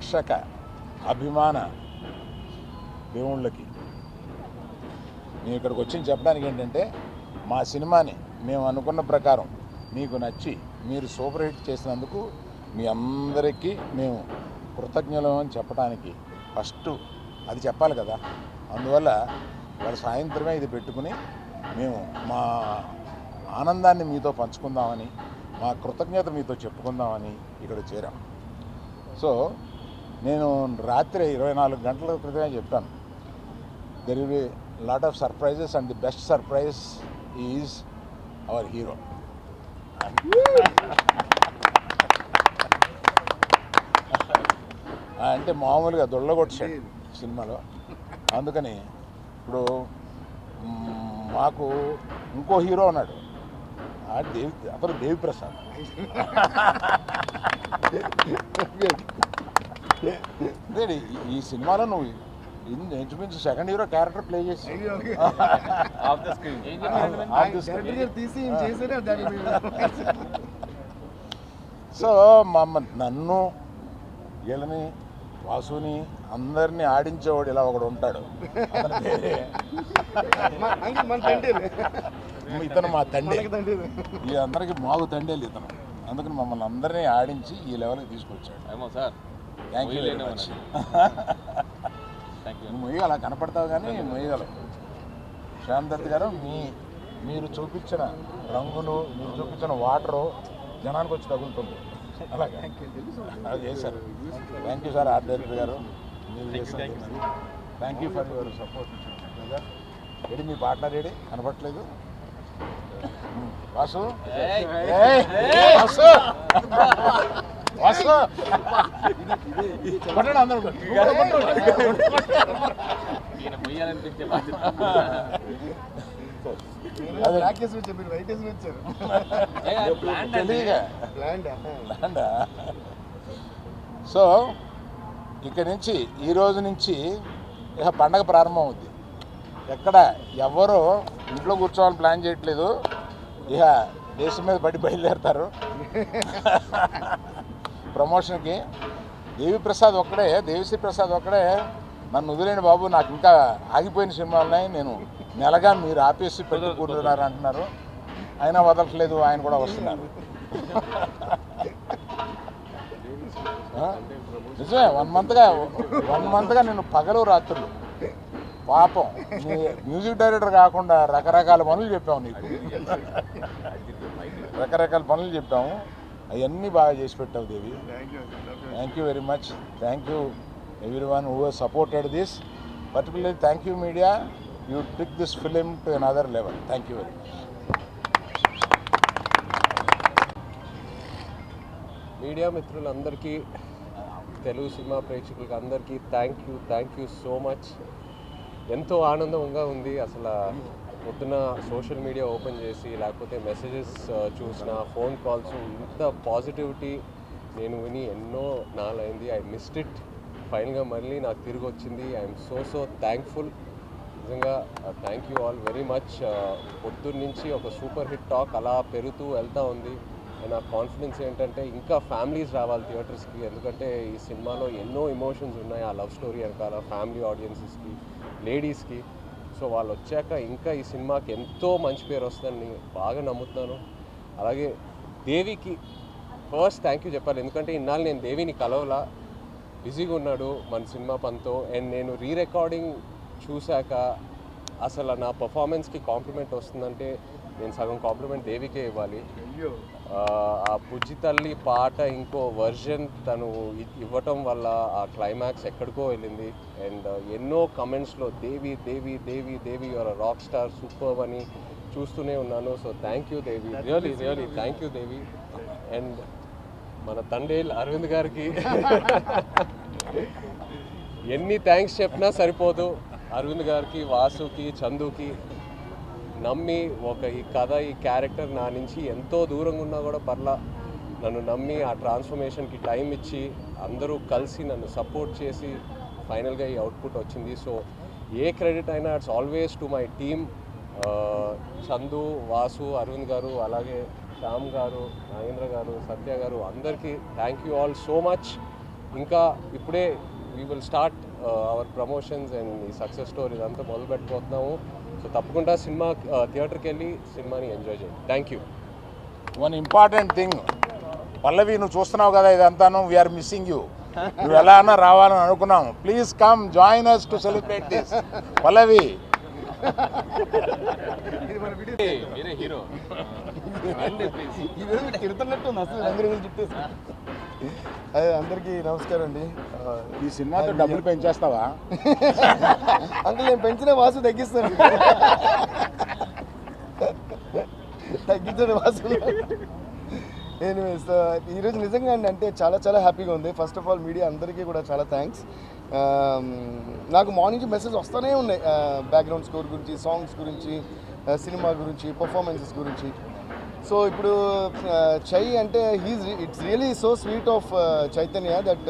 ప్రేక్షక అభిమాన దేవుళ్ళకి మేము ఇక్కడికి వచ్చి చెప్పడానికి ఏంటంటే మా సినిమాని మేము అనుకున్న ప్రకారం మీకు నచ్చి మీరు సూపర్ హిట్ చేసినందుకు మీ అందరికీ మేము కృతజ్ఞులం అని చెప్పడానికి ఫస్ట్ అది చెప్పాలి కదా. అందువల్ల వాళ్ళ సాయంత్రమే ఇది పెట్టుకుని మేము మా ఆనందాన్ని మీతో పంచుకుందామని, మా కృతజ్ఞత మీతో చెప్పుకుందామని ఇక్కడ చేరాం. సో నేను రాత్రి 24 గంటల క్రితమే చెప్పాను, there will be lot of surprises and the best surprise is our hero. అంటే మామూలుగా దొళ్ళగొట్టాడు సినిమాలో. అందుకని ఇప్పుడు మాకు ఇంకో హీరో ఉన్నాడు, అతను దేవి ప్రసాద్. ఈ సినిమాలో నువ్వు ఇంచుమించు సెకండ్ హీరో క్యారెక్టర్ ప్లే చేసి సో నన్ను వీళ్ళని వాసుని అందరినీ ఆడించేవాడు ఇలా ఒకడు ఉంటాడు. ఇతను మా తండ్రి, ఈ అందరికి మాకు తండ్రి ఇతను. అందుకని మమ్మల్ని అందరినీ ఆడించి ఈ లెవెల్కి తీసుకొచ్చాడు. Thank you very much. నువ్వు మొయ్యగల కనపడతావు కానీ మొయ్యగలవు. శ్యామ్ దత్ గారు, మీరు చూపించిన రంగులు, మీరు చూపించిన వాటరు జనానికి వచ్చి తగులుతుంది. అలాగే అది చేశారు. Thank you sir art director గారు, మీరు చేశారు. Thank you for your support. AD me partner AD కనపడట్లేదు? వాసు వాసు వాసు కొట్టండి అందరూ. సో ఇక్కడి నుంచి ఈ రోజు నుంచి ఇక పండగ ప్రారంభం అవుద్ది. ఎక్కడ ఎవరు ఇంట్లో కూర్చోవాలని ప్లాన్ చేయట్లేదు, ఇక దేశం మీద పడి బయలుదేరుతారు ప్రమోషన్కి. దేవిశ్రీ ప్రసాద్ ఒక్కడే నన్ను వదిలేండి బాబు, నాకు ఇంకా ఆగిపోయిన సినిమాలు ఉన్నాయి, నేను నెలగా మీరు ఆపేసి పెట్టుకుంటున్నారు అంటున్నారు. అయినా వదలట్లేదు, ఆయన కూడా వస్తున్నారు. నిజమే, 1 మంత్గా నేను పగలు రాత్రులు పాపం మ్యూజిక్ డైరెక్టర్ కాకుండా రకరకాల పనులు చెప్పాము నీకు, రకరకాల పనులు చెప్పాము. అవన్నీ బాగా చేసి పెట్టావు Devi. Thank you very much. Thank you everyone who has supported this. Particularly thank you media, you took this film to another level. Thank you very much. Media మిత్రులందరికీ, తెలుగు సినిమా ప్రేక్షకులకి అందరికీ థ్యాంక్ యూ సో మచ్. ఎంతో ఆనందంగా ఉంది. అసలు పొద్దున social media open చేసి లేకపోతే మెసేజెస్ చూసిన, ఫోన్ కాల్స్, ఇంత పాజిటివిటీ నేను విని ఎన్నో నాలైంది. I missed it. ఫైనల్గా మళ్ళీ నాకు తిరిగి వచ్చింది. I'm so thankful. నిజంగా thank you all very much. పొద్దున్న నుంచి ఒక సూపర్ హిట్ టాక్ అలా పెరుగుతూ వెళ్తూ ఉంది. నా కాన్ఫిడెన్స్ ఏంటంటే ఇంకా ఫ్యామిలీస్ రావాలి థియేటర్స్కి, ఎందుకంటే ఈ సినిమాలో ఎన్నో ఎమోషన్స్ ఉన్నాయి. ఆ లవ్ స్టోరీ వెనకాల ఫ్యామిలీ ఆడియన్సెస్కి, లేడీస్కి. సో వాళ్ళు వచ్చాక ఇంకా ఈ సినిమాకి ఎంతో మంచి పేరు వస్తుందని బాగా నమ్ముతున్నాను. అలాగే దేవికి ఫస్ట్ థ్యాంక్ యూ చెప్పాలి, ఎందుకంటే ఇన్నాళ్ళు నేను దేవిని కలవలా, బిజీగా ఉన్నాడు మన సినిమా పనితో. అండ్ నేను రికార్డింగ్ చూశాక అసలు నా పర్ఫార్మెన్స్కి కాంప్లిమెంట్ వస్తుందంటే నేను సగం కాంప్లిమెంట్ దేవికే ఇవ్వాలి. ఆ బుజ్జి తల్లి పాట ఇంకో వర్జన్ తను ఇవ్వటం వల్ల ఆ క్లైమాక్స్ ఎక్కడికో వెళ్ళింది. అండ్ ఎన్నో కమెంట్స్లో దేవి దేవి దేవి దేవి యువర్ రాక్ స్టార్, సూపర్ అని చూస్తూనే ఉన్నాను. So thank you Devi, really thank you Devi. And మన తండేల్ అరవింద్ గారికి ఎన్ని థ్యాంక్స్ చెప్పినా సరిపోదు. అరవింద్ గారికి, వాసుకి, చందుకి నమ్మి ఈ కథ, ఈ క్యారెక్టర్ నా నుంచి ఎంతో దూరంగా ఉన్నా కూడా పర్లా నన్ను నమ్మి ఆ ట్రాన్స్ఫర్మేషన్కి టైం ఇచ్చి అందరూ కలిసి నన్ను సపోర్ట్ చేసి ఫైనల్గా ఈ అవుట్పుట్ వచ్చింది. సో ఏ క్రెడిట్ అయినా it's always to my team. Chandu, Vasu, Aravind garu, అలాగే శ్యామ్ గారు, నాగేంద్ర గారు, సత్య గారు, అందరికీ thank you all so much. ఇంకా ఇప్పుడే we will start our promotions and ఈ సక్సెస్ స్టోరీ ఇదంతా మొదలు పెట్టబోతున్నాము. సో తప్పకుండా సినిమా థియేటర్కి వెళ్ళి సినిమాని ఎంజాయ్ చేయండి. Thank you. One important thing, Pallavi నువ్వు చూస్తున్నావు కదా ఇదంతాను, వీఆర్ మిస్సింగ్ యూ. నువ్వు ఎలా అన్నా రావాలని అనుకున్నాం. Please come join us to celebrate this. Pallavi మీరే హీరో. తిడుతున్నట్టు అసలు అందరి గురించి చెప్పేసి. అదే అందరికీ నమస్కారం అండి. ఈ సినిమాతో డబ్బులు పెంచేస్తావా? అంకుల్ నేను పెంచిన వాసు తగ్గిస్తాను. తగ్గించండి వాసు. ఎనీవేస్ ఈరోజు నిజంగా అంటే చాలా చాలా హ్యాపీగా ఉంది. ఫస్ట్ ఆఫ్ ఆల్ మీడియా అందరికీ కూడా చాలా థ్యాంక్స్. నాకు మార్నింగ్ నుంచి మెసేజ్ వస్తూనే ఉన్నాయి, బ్యాక్గ్రౌండ్ స్కోర్ గురించి, సాంగ్స్ గురించి, సినిమా గురించి, పర్ఫార్మెన్సెస్ గురించి. సో ఇప్పుడు చై అంటే it's really so sweet of Chaitanya that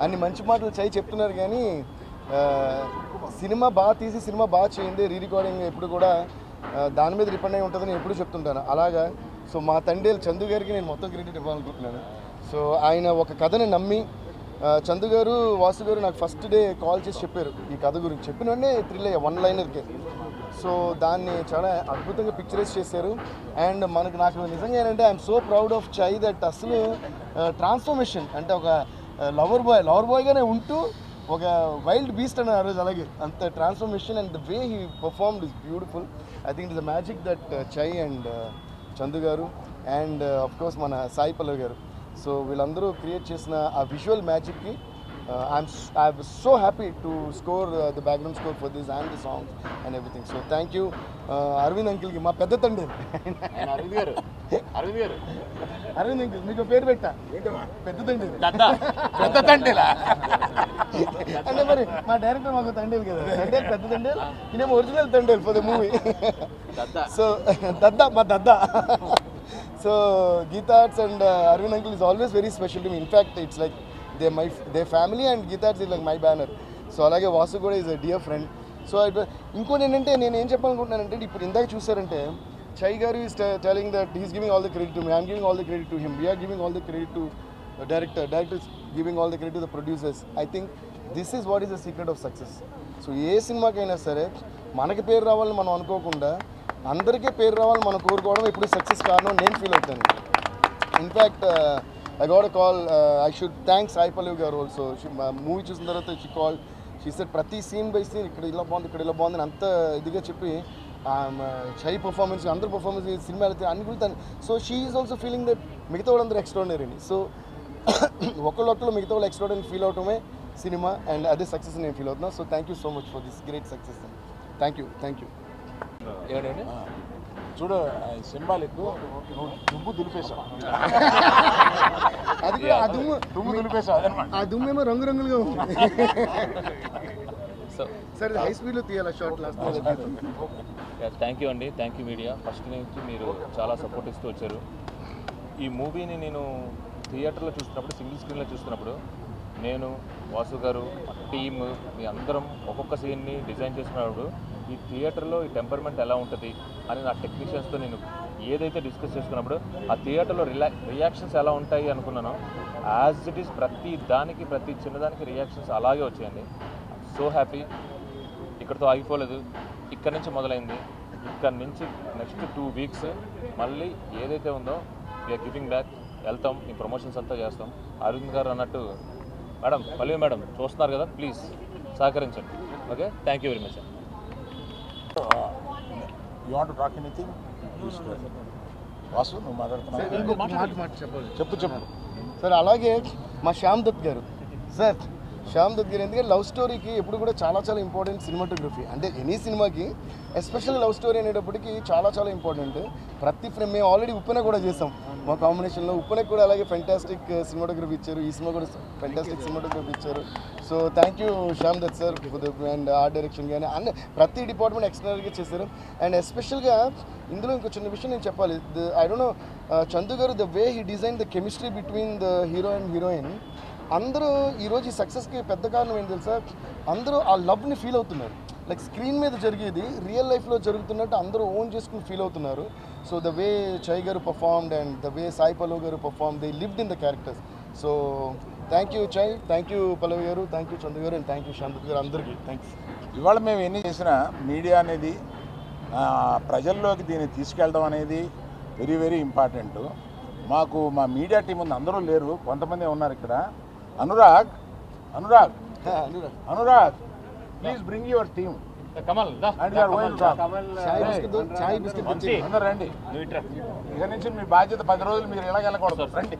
అన్ని మంచి మాటలు చై చెప్తున్నారు, కానీ సినిమా బాగా తీసి సినిమా బాగా చేయండి, రీ రికార్డింగ్ ఎప్పుడు కూడా దాని మీద డిపెండ్ అయి ఉంటుందని ఎప్పుడు చెప్తుంటాను. అలాగా సో మా తండ్రి చందు గారికి నేను మొత్తం క్రెడిట్ ఇవ్వాలనుకుంటున్నాను. సో ఆయన ఒక కథని నమ్మి, చందు గారు, వాసు గారు నాకు ఫస్ట్ డే కాల్ చేసి చెప్పారు ఈ కథ గురించి. చెప్పిన వెంటనే థ్రిల్ అయ్యా, వన్ లైనర్కే. సో దాన్ని చాలా అద్భుతంగా పిక్చరైజ్ చేశారు. అండ్ నాకు నిజంగా ఏంటంటే ఐఎమ్ సో ప్రౌడ్ ఆఫ్ చై దట్ అసలు ట్రాన్స్ఫర్మేషన్ అంటే ఒక లవర్ బాయ్గానే ఉంటూ ఒక వైల్డ్ బీస్ట్ అన్న ఆ రోజు. అలాగే అంత transformation and the way he performed is beautiful. I think it's the magic that చై అండ్ చందు గారు అండ్ ఆఫ్ కోర్స్ మన సాయి పల్లవి గారు, సో వీళ్ళందరూ క్రియేట్ చేసిన ఆ విజువల్ మ్యాజిక్కి I'm so happy to score the background score for this and the songs and everything. So thank you Aravind అంకిల్కి, మా పెద్ద తండ్రి. అరవింద్ అంకిల్ మీకు పేరు పెట్టా, పెద్ద తండ్రి. పెద్ద తండ్రిలా? అంటే మరి మా డైరెక్టర్ మాకు తండ్రి కదా, అంటే పెద్ద తండ్రి, ఈయన ఒరిజినల్ తండ్రి ఫర్ ద మూవీ. సో మా దద్దా. So Geetha Arts and Arvind uncle is always very special to me. In fact, it's like their family and Geetha Arts is like my banner. So అలాగే వాసు కూడా is a dear friend. So ఇంకోటి ఏంటంటే నేను ఏం చెప్పాలనుకుంటున్నానంటే, ఇప్పుడు ఇందాక చూసారంటే Chai garu is telling that he's giving all the credit to me, I'm giving all the credit to him, we're giving all the credit to director is giving all the credit to the producers. I think this is what is the secret of success. So ఏ సినిమాకైనా సరే మనకి పేరు రావాలని మనం అనుకోకుండా అందరికీ పేరు రావాలని మనం కోరుకోవడం ఇప్పుడు సక్సెస్ కారణం నేను ఫీల్ అవుతాను. In fact I got a call, I should thanks Sai Pallavi garu also. Movie చూసిన తర్వాత షీ కాల్, షీ సెడ్ ప్రతి సీన్ బై సీన్ ఇక్కడ ఇలా బాగుంది అని అంత ఇదిగా చెప్పి చై పర్ఫార్మెన్స్, అందరు పర్ఫార్మెన్స్, సినిమా అయితే అన్ని కూడా. So she is also feeling that మిగతా వాళ్ళందరూ ఎక్స్ట్రాడినరీ అని. సో ఒకళ్ళు మిగతా వాళ్ళు ఎక్స్ట్రాడినరీ ఫీల్ అవటమే సినిమా, అండ్ అదే సక్సెస్ నేను ఫీల్ అవుతున్నా. So thank you so much for this great success. Thank you. చూడు సింబాలిక్, నువ్వు దుమ్ము దులిపేశావు. అది కూడా దుమ్ము దులిపేశావు అదనమాట. ఆ దుమ్మేమో రంగురంగులుగా ఉంది. సరే హై స్పీడ్లో తీయాలి షార్ట్ లాస్ట్. థ్యాంక్ యూ అండి, థ్యాంక్ యూ మీడియా. ఫస్ట్ నుంచి మీరు చాలా సపోర్ట్ ఇస్తూ వచ్చారు. ఈ మూవీని నేను థియేటర్లో చూస్తున్నప్పుడు, సింగిల్ స్క్రీన్లో చూస్తున్నప్పుడు, నేను, వాసు గారు, టీమ్, మీ అందరం ఒక్కొక్క సీన్ని డిజైన్ చేసుకున్నప్పుడు ఈ థియేటర్లో ఈ టెంపర్మెంట్ ఎలా ఉంటుంది అని నా టెక్నీషియన్స్తో నేను ఏదైతే డిస్కస్ చేసుకున్నప్పుడు ఆ థియేటర్లో రియాక్షన్స్ ఎలా ఉంటాయి అనుకున్నానో, యాజ్ ఇట్ ఈస్ ప్రతి దానికి, ప్రతి చిన్నదానికి రియాక్షన్స్ అలాగే వచ్చాయండి. So happy. ఇక్కడితో ఆగిపోలేదు, ఇక్కడ నుంచి మొదలైంది. ఇక్కడ నుంచి నెక్స్ట్ 2 weeks మళ్ళీ ఏదైతే ఉందో వీఆర్ గివింగ్ బ్యాక్. వెళ్తాం, ఈ ప్రమోషన్స్ అంతా చేస్తాం. అరవింద్ గారు అన్నట్టు, మేడం, పల్లవి మేడం చూస్తున్నారు కదా, ప్లీజ్ సహకరించండి. Okay, thank you very much. You want to talk anything? Vasu నువ్వు మాట్లాడుతున్నావు, చెప్పు. సార్ అలాగే మా శ్యామ్ దత్ గారు, సార్ శ్యామ్ దత్ గారు ఎందుకంటే లవ్ స్టోరీకి ఎప్పుడు కూడా చాలా చాలా ఇంపార్టెంట్ సినిమాటోగ్రఫీ. అంటే ఎనీ సినిమాకి ఎస్పెషల్లీ లవ్ స్టోరీ అనేటప్పటికి చాలా చాలా ఇంపార్టెంట్. ప్రతి ఫ్రేమ్ మేము ఆల్రెడీ ఉప్పెన కూడా చేసాం మా కాంబినేషన్లో. ఉప్పెనకు కూడా అలాగే ఫెంటాస్టిక్ సినిమాటోగ్రఫీ ఇచ్చారు, ఈ సినిమా కూడా ఫెంటాస్టిక్ సినిమాటోగ్రఫీ ఇచ్చారు. So thank you Shyam Dutt sir and art direction కానీ అన్ని ప్రతి డిపార్ట్మెంట్ ఎక్స్టర్నల్గా చేశారు. అండ్ ఎస్పెషల్గా ఇందులో ఇంకో చిన్న విషయం నేను చెప్పాలి. ఐ డోంట్ నో చందు గారు, the way he design the chemistry between the hero and heroine. అందరూ ఈరోజు ఈ సక్సెస్కి పెద్ద కారణం ఏంటి తెలుసా? అందరూ ఆ లవ్ని ఫీల్ అవుతున్నారు. లైక్ స్క్రీన్ మీద జరిగేది రియల్ లైఫ్లో జరుగుతున్నట్టు అందరూ ఓన్ చేసుకుని ఫీల్ అవుతున్నారు. So the way Chai garu performed and the way Sai Pallavi garu perform, they lived in the characters. So thank you Chai, thank you Pallavi garu, thank you Chandu గారు, అండ్ థ్యాంక్ యూ శాంత్ గారు, అందరికీ థ్యాంక్స్. ఇవాళ మేము ఎన్ని చేసినా మీడియా అనేది ప్రజల్లోకి దీన్ని తీసుకెళ్ళడం అనేది వెరీ వెరీ ఇంపార్టెంట్. మాకు మా మీడియా టీం ఉంది, అందరూ లేరు, కొంతమంది ఉన్నారు ఇక్కడ. Anurag Anurag Anurag please bring your team Kamal and your own talk. Chai biscuit అందరూ రండి. ఇక నుంచి మీ బాధ్యత 10 రోజులు మీరు ఇలాగ వెళ్ళకూడదు. రండి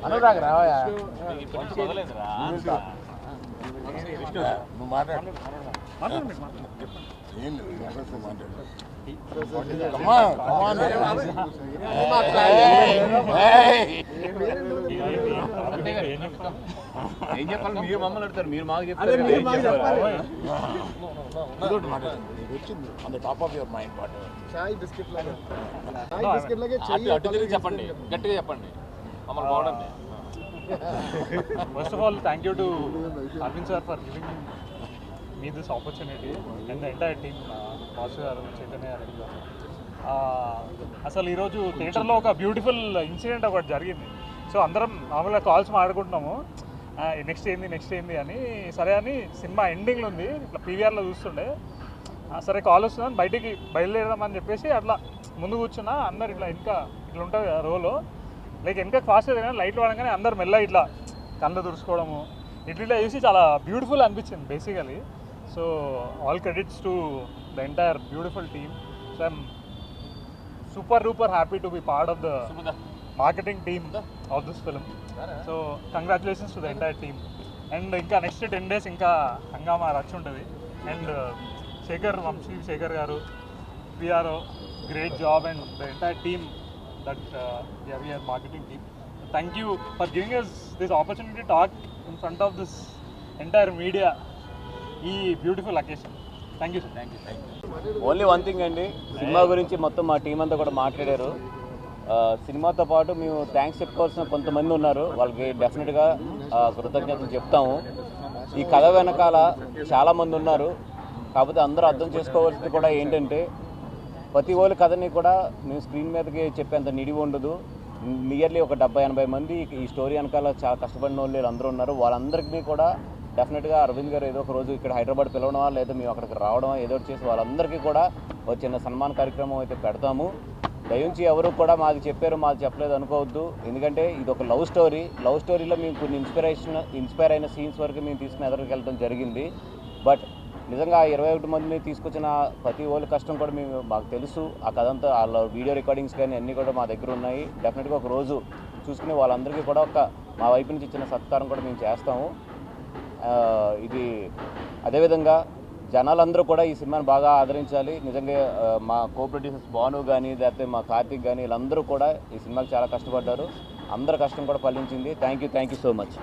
అనురాగ్ రావయా, నువ్వు మాట్లాడు. ఏం లేదు, మాట్లాడు. ఏం చెప్పాలి? మీరు మమ్మల్ని అడుగుతారు, మీరు మాకు చెప్తారు. వచ్చింది on the top of your mind what chai biscuit లాగా, చాయ్ బిస్కెట్ లాగే చెయ్యి అటు తిరిగి చెప్పండి, గట్టిగా చెప్పండి, మమ్మల్ని బాగుండండి. First of all, thank you to Arvind sir for giving me this opportunity and the entire team, Vasu garu, Chaitanya garu. అసలు ఈరోజు థియేటర్లో ఒక బ్యూటిఫుల్ ఇన్సిడెంట్ ఒకటి జరిగింది. సో అందరం మామూలుగా కాల్స్ మాట్లాడుకుంటున్నాము, నెక్స్ట్ ఏంది అని. సరే అని సినిమా ఎండింగ్లో ఉంది, ఇట్లా పీవీఆర్లో చూస్తుండే, సరే కాల్ వస్తుందని బయటికి బయలుదేరదామని చెప్పేసి అట్లా ముందు కూర్చున్నా. అందరు ఇట్లా ఇట్లా ఉంటుంది కదా రోలో, లైక్ వెనక ఫాస్ట్ కానీ లైట్లు పడగానే అందరు మెల్ల ఇట్లా కళ్ళు తుడుచుకోవడము ఇట్లా చేసి చాలా బ్యూటిఫుల్ అనిపించింది basically. So all credits to the entire beautiful team. So I'm super happy to be part of the marketing team of this film. So congratulations to the entire team. And ఇంకా next 10 days ఇంకా హంగామా రచ్ ఉంటుంది. And Shekhar Vamsi Shekhar గారు, PRO, great job, and the entire team that we are marketing team. Thank you for giving us this opportunity to talk in front of this entire media ఈ beautiful occasion. Thank you sir. Thank you. Only one thing అండి, cinema గురించి మొత్తం మా team అంతా కూడా మాట్లాడారు. సినిమాతో పాటు మేము థ్యాంక్స్ చెప్పుకోవాల్సిన కొంతమంది ఉన్నారు, వాళ్ళకి డెఫినెట్గా కృతజ్ఞతలు చెప్తాము. ఈ కథ వెనకాల చాలామంది ఉన్నారు, కాకపోతే అందరూ అర్థం చేసుకోవాల్సింది కూడా ఏంటంటే ప్రతి ఒక్క కథని కూడా మేము స్క్రీన్ మీదకి చెప్పేంత నిడివి ఉండదు. నియర్లీ ఒక 70-80 మంది ఈ స్టోరీ వెనకాల చాలా కష్టపడిన వాళ్ళు అందరూ ఉన్నారు. వాళ్ళందరికీ కూడా డెఫినెట్గా అరవింద్ గారు ఏదో ఒక రోజు ఇక్కడ హైదరాబాద్ పిలవడమా లేదా మేము అక్కడికి రావడమా ఏదో ఒకటి చేసి వాళ్ళందరికీ కూడా ఒక చిన్న సన్మాన కార్యక్రమం అయితే పెడతాము. దయించి ఎవరు కూడా మాది చెప్పారు మాది చెప్పలేదు అనుకోవద్దు, ఎందుకంటే ఇది ఒక లవ్ స్టోరీలో మేము కొన్ని ఇన్స్పైర్ అయిన సీన్స్ వరకు మేము తీసుకుని ఎదురుకి వెళ్ళడం జరిగింది. బట్ నిజంగా 21 మందిని తీసుకొచ్చిన ప్రతి ఒళ్ళు కష్టం కూడా మాకు తెలుసు. ఆ కథంతా వాళ్ళ వీడియో రికార్డింగ్స్ కానీ అన్నీ కూడా మా దగ్గర ఉన్నాయి. డెఫినెట్గా ఒక రోజు చూసుకుని వాళ్ళందరికీ కూడా మా వైపు నుంచి ఇచ్చిన సత్కారం కూడా మేము చేస్తాము. ఇది అదేవిధంగా జనాలందరూ కూడా ఈ సినిమాని బాగా ఆదరించాలి. నిజంగా మా కో ప్రొడ్యూసర్స్ భాను కానీ లేకపోతే మా కార్తిక్ కానీ వీళ్ళందరూ కూడా ఈ సినిమాకి చాలా కష్టపడ్డారు. అందరి కష్టం కూడా ఫలించింది. Thank you so much.